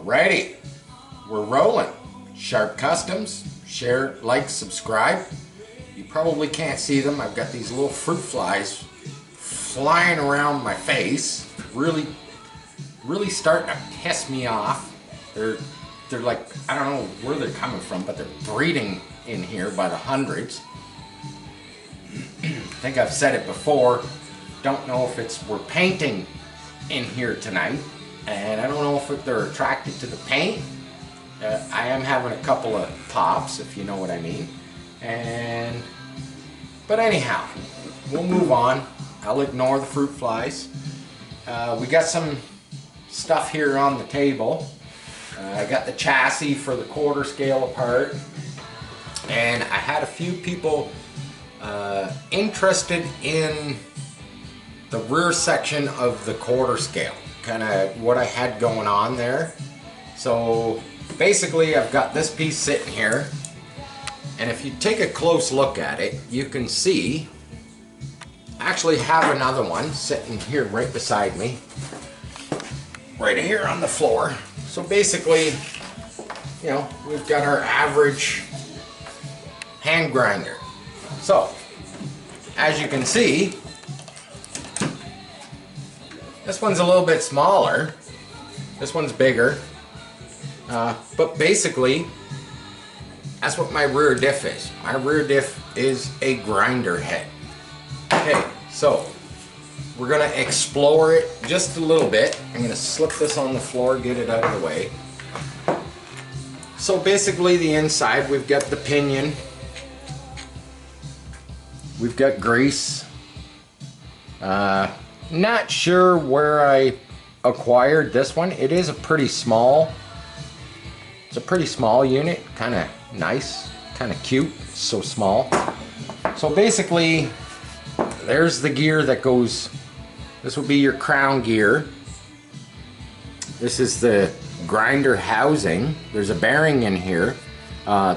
Alrighty, we're rolling. Sharp Customs, share, like, subscribe. You probably can't see them. I've got these little fruit flies flying around my face. Really starting to piss me off. They're like, I don't know where they're coming from, but they're breeding in here by the hundreds. I think I've said it before. Don't know if we're painting in here tonight, and I don't know if they're attracted to the paint. I am having a couple of pops, if you know what I mean. But anyhow, we'll move on. I'll ignore the fruit flies. We got some stuff here on the table. I got the chassis for the quarter scale apart, and I had a few people interested in the rear section of the quarter scale, kind of what I had going on there. So basically I've got this piece sitting here, and if you take a close look at it, you can see I actually have another one sitting here right beside me, right here on the floor. So basically, you know, we've got our average hand grinder. So as you can see, this one's a little bit smaller, this one's bigger, but basically that's what my rear diff is. My rear diff is a grinder head. Okay, so we're gonna explore it just a little bit. I'm gonna slip this on the floor, get it out of the way. So basically the inside, we've got the pinion, we've got grease. Not sure where I acquired this one. It is a pretty small, it's a pretty small unit, kind of nice, kind of cute, so small. So basically, there's the gear that goes, this will be your crown gear. This is the grinder housing. There's a bearing in here.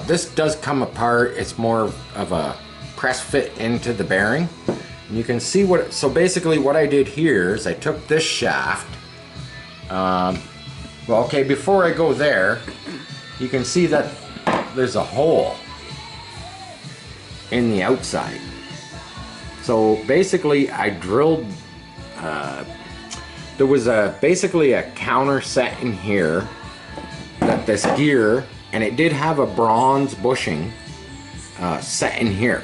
This does come apart. It's more of a press fit into the bearing. And you can see what, so basically what I did here is I took this shaft. Well, okay, before I go there, you can see that there's a hole in the outside. So basically I drilled, there was basically a counter set in here that this gear, and it did have a bronze bushing set in here.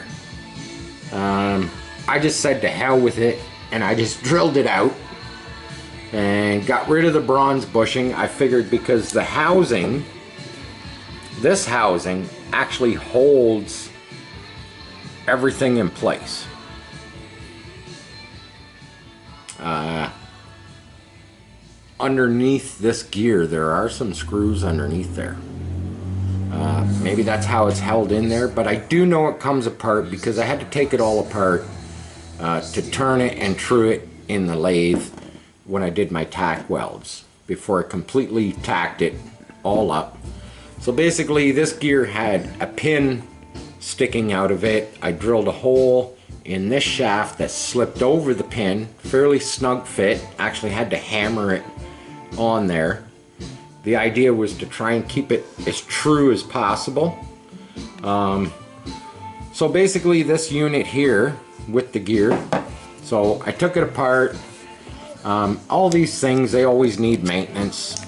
I just said to hell with it, and I just drilled it out and got rid of the bronze bushing. I figured because the housing, this housing actually holds everything in place. Underneath this gear there are some screws underneath there. Maybe that's how it's held in there, but I do know it comes apart because I had to take it all apart to turn it and true it in the lathe when I did my tack welds, before I completely tacked it all up. So basically this gear had a pin sticking out of it. I drilled a hole in this shaft that slipped over the pin, fairly snug fit. Actually had to hammer it on there. The idea was to try and keep it as true as possible. So basically this unit here with the gear, so I took it apart. All these things, they always need maintenance.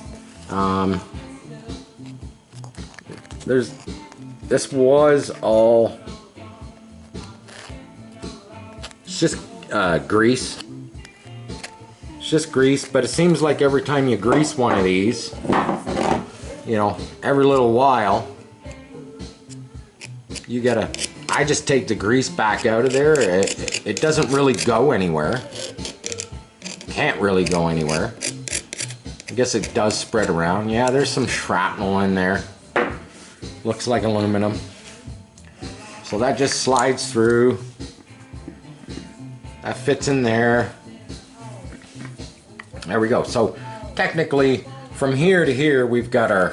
This was all, it's just grease. It's just grease, but it seems like every time you grease one of these, you know, every little while, you gotta, I just take the grease back out of there. It doesn't really go anywhere. Can't really go anywhere. I guess it does spread around. Yeah, there's some shrapnel in there. Looks like aluminum. So that just slides through. That fits in there. There we go. So technically from here to here we've got our,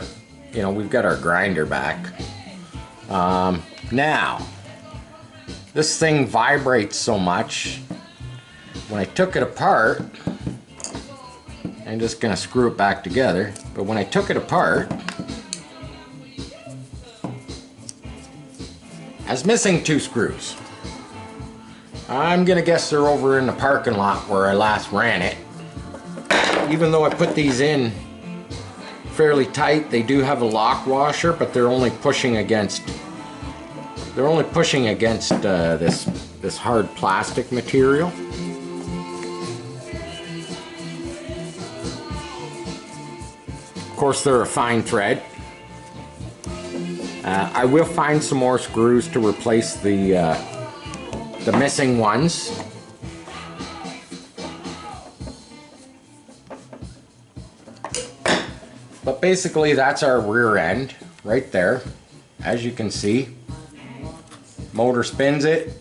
you know, we've got our grinder back. Now this thing vibrates so much. When I took it apart I'm just gonna screw it back together. But when I took it apart, I was missing 2 screws. I'm gonna guess they're over in the parking lot where I last ran it. Even though I put these in fairly tight, they do have a lock washer, but they're only pushing against this hard plastic material. Of course, they're a fine thread. I will find some more screws to replace the missing ones. But basically that's our rear end right there. As you can see, motor spins it.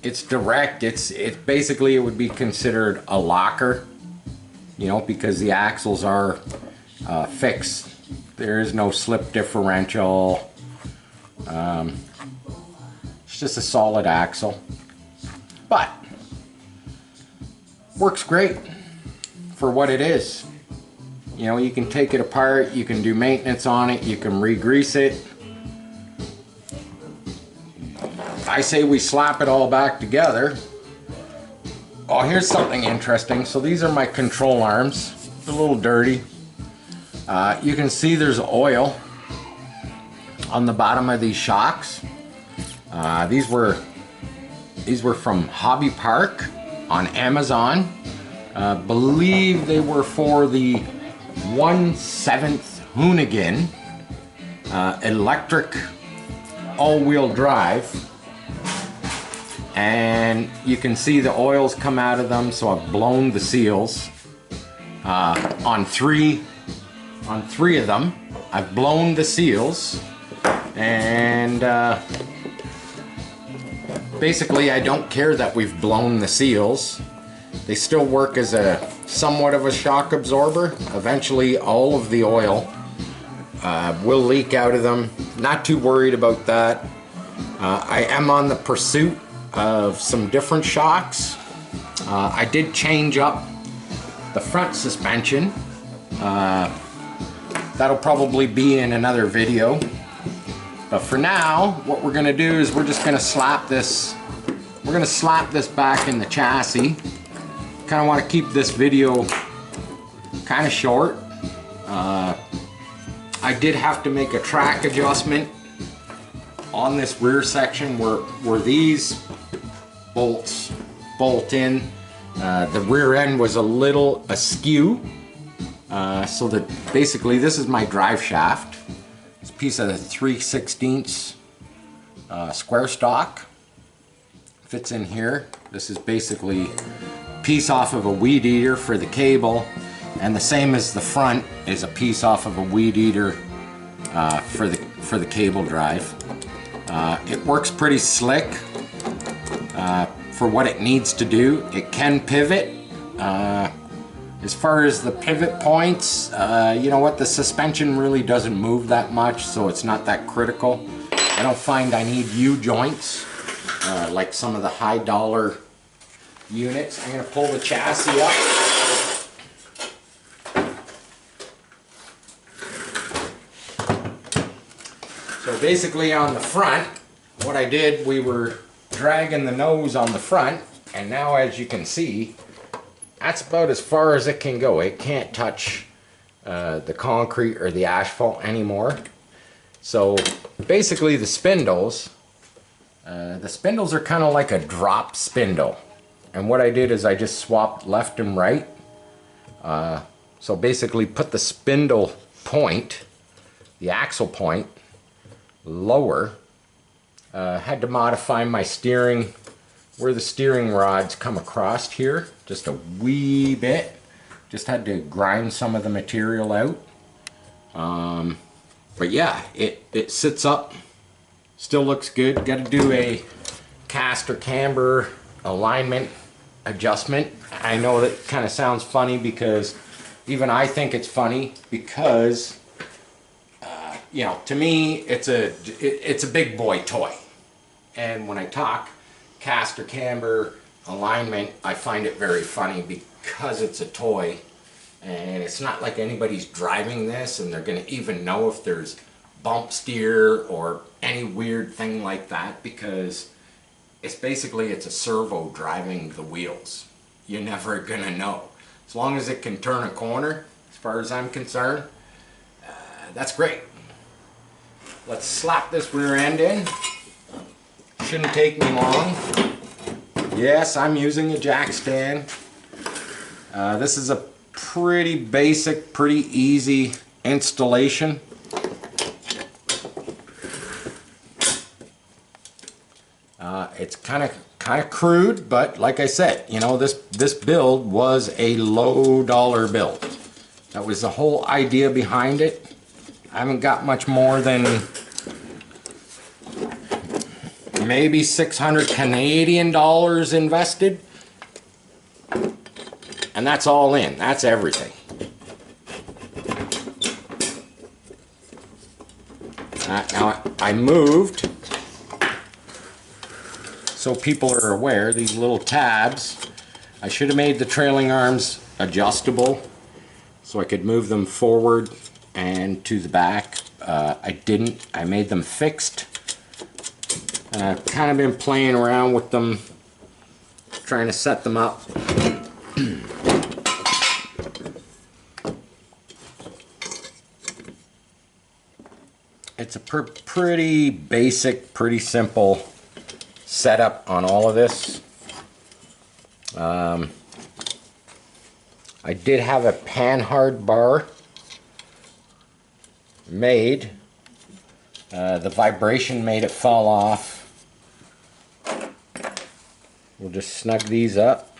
It's direct. It's basically, it would be considered a locker, you know, because the axles are fixed. There is no slip differential. It's just a solid axle, but works great for what it is. You know, you can take it apart, you can do maintenance on it, you can re-grease it. I say we slap it all back together. Oh, here's something interesting. So these are my control arms. They're a little dirty. You can see there's oil on the bottom of these shocks. These were from Hobby Park on Amazon. Believe they were for the 1/7 Hoonigan electric all-wheel drive, and you can see the oils come out of them. So I've blown the seals on three of them. I've blown the seals, and basically I don't care that we've blown the seals. They still work as a somewhat of a shock absorber. Eventually all of the oil will leak out of them. Not too worried about that. I am on the pursuit of some different shocks. I did change up the front suspension. That'll probably be in another video. But for now, what we're gonna do is we're just gonna slap this. We're gonna slap this back in the chassis. Kind of want to keep this video kind of short. I did have to make a track adjustment on this rear section where these bolts bolt in. The rear end was a little askew, so that basically this is my drive shaft. It's a piece of the 3/16 square stock. Fits in here. This is basically piece off of a weed eater for the cable, and the same as the front is a piece off of a weed eater for the cable drive. It works pretty slick for what it needs to do. It can pivot. As far as the pivot points, you know what, the suspension really doesn't move that much, so it's not that critical. I don't find I need U-joints like some of the high dollar units. I'm going to pull the chassis up. So basically on the front, what I did, we were dragging the nose on the front, and now as you can see, that's about as far as it can go. It can't touch the concrete or the asphalt anymore. So basically the spindles are kind of like a drop spindle. And what I did is I just swapped left and right. So basically put the spindle point, the axle point, lower. Had to modify my steering, where the steering rods come across here, just a wee bit. Just had to grind some of the material out. But yeah, it sits up, still looks good. Got to do a caster camber alignment adjustment. I know that kind of sounds funny, because even I think it's funny, because you know, to me it's a big boy toy, and when I talk caster camber alignment, I find it very funny because it's a toy, and it's not like anybody's driving this and they're going to even know if there's bump steer or any weird thing like that, because it's basically a servo driving the wheels. You're never going to know. As long as it can turn a corner, as far as I'm concerned, that's great. Let's slap this rear end in. Shouldn't take me long. Yes, I'm using a jack stand. This is a pretty basic, pretty easy installation. It's kind of crude, but like I said, you know, this build was a low dollar build. That was the whole idea behind it. I haven't got much more than maybe 600 Canadian dollars invested, and that's all in. That's everything. Now I moved, so people are aware, these little tabs. I should have made the trailing arms adjustable so I could move them forward and to the back. I didn't. I made them fixed. I've kind of been playing around with them, trying to set them up. It's a pretty basic, pretty simple setup on all of this. I did have a panhard bar made. The vibration made it fall off. We'll just snug these up.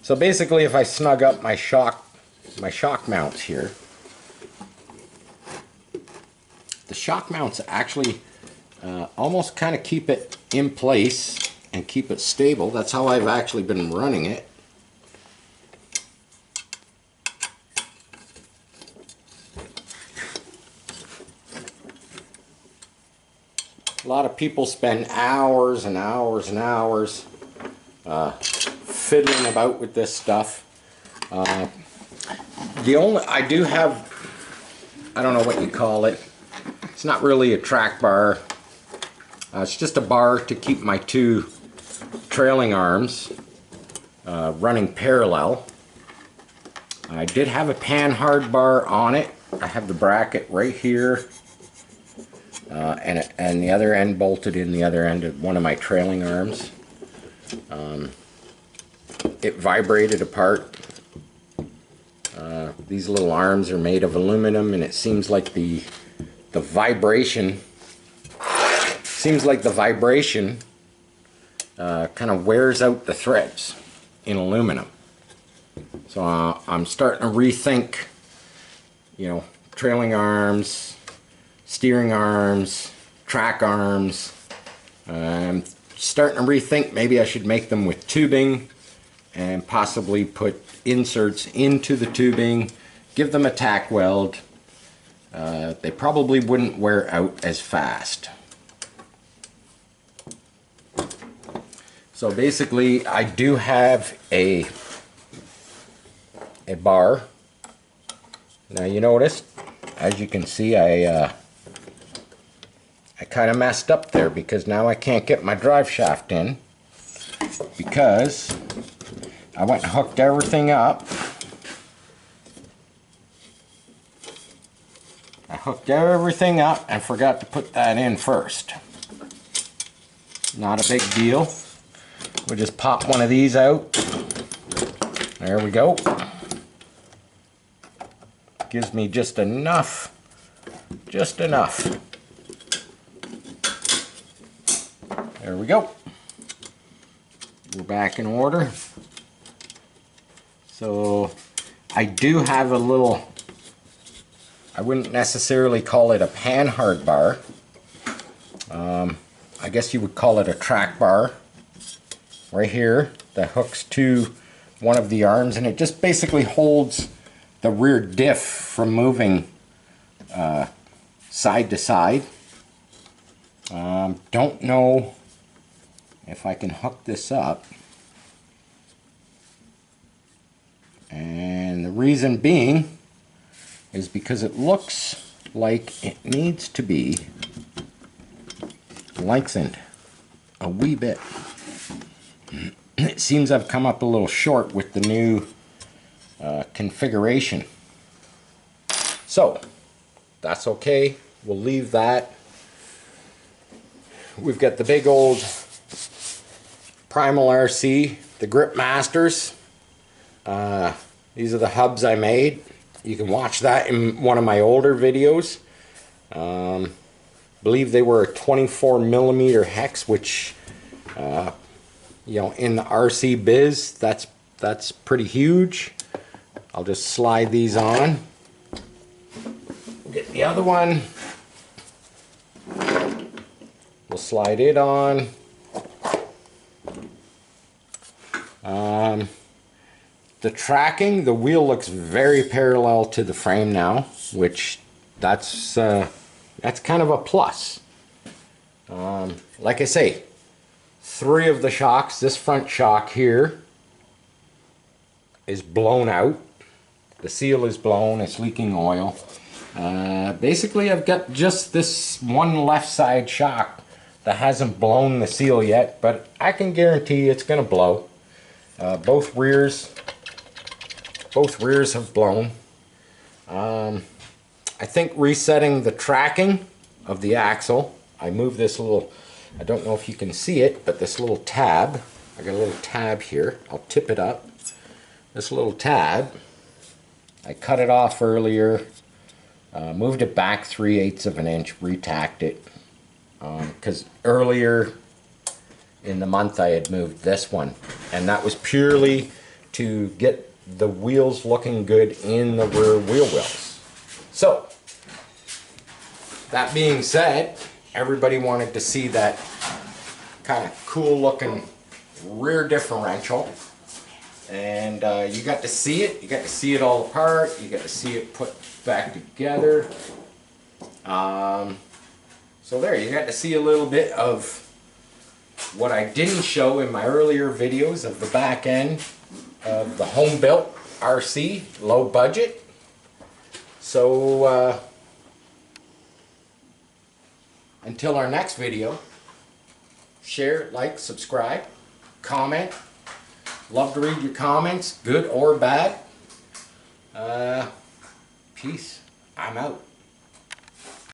So basically, if I snug up my shock mounts here, the shock mounts actually almost kind of keep it in place and keep it stable. That's how I've actually been running it. A lot of people spend hours and hours and hours fiddling about with this stuff. I do have, I don't know what you call it. It's not really a track bar. It's just a bar to keep my two trailing arms running parallel. I did have a panhard bar on it. I have the bracket right here. And the other end bolted in the other end of one of my trailing arms. It vibrated apart. These little arms are made of aluminum, and it seems like the vibration kind of wears out the threads in aluminum. So I'm starting to rethink, you know, trailing arms, steering arms, track arms. I'm starting to rethink maybe I should make them with tubing and possibly put inserts into the tubing, give them a tack weld. They probably wouldn't wear out as fast. So basically, I do have a bar. Now you notice, as you can see, I kind of messed up there because now I can't get my drive shaft in because I went and hooked everything up. I hooked everything up and forgot to put that in first. Not a big deal. We'll just pop one of these out. There we go. Gives me just enough. Just enough. There we go. We're back in order. So I do have a little, I wouldn't necessarily call it a panhard bar. I guess you would call it a track bar. Right here that hooks to one of the arms, and it just basically holds the rear diff from moving side to side. Don't know if I can hook this up. reason being is because it looks like it needs to be lengthened a wee bit. It seems I've come up a little short with the new configuration. So that's okay, we'll leave that. We've got the big old Primal RC, the Grip Masters. These are the hubs I made. You can watch that in one of my older videos. Believe they were a 24mm hex, which you know, in the RC biz, that's pretty huge. I'll just slide these on. Get the other one. We'll slide it on. The tracking, the wheel looks very parallel to the frame now, which that's kind of a plus. Like I say, 3 of the shocks, this front shock here is blown out. The seal is blown, it's leaking oil. Basically I've got just this one left side shock that hasn't blown the seal yet, but I can guarantee it's gonna blow. Both rears have blown. I think resetting the tracking of the axle, I moved this little, I don't know if you can see it, but this little tab, I got a little tab here, I'll tip it up. This little tab, I cut it off earlier, moved it back 3/8 of an inch, retacked it, because earlier in the month I had moved this one, and that was purely to get the wheels looking good in the rear wheel wells. So that being said, everybody wanted to see that kind of cool looking rear differential, and you got to see it. You got to see it all apart, you got to see it put back together. So there, you got to see a little bit of what I didn't show in my earlier videos of the back end of the home built RC, low budget. So until our next video, share, like, subscribe, comment. Love to read your comments, good or bad. Peace. I'm out.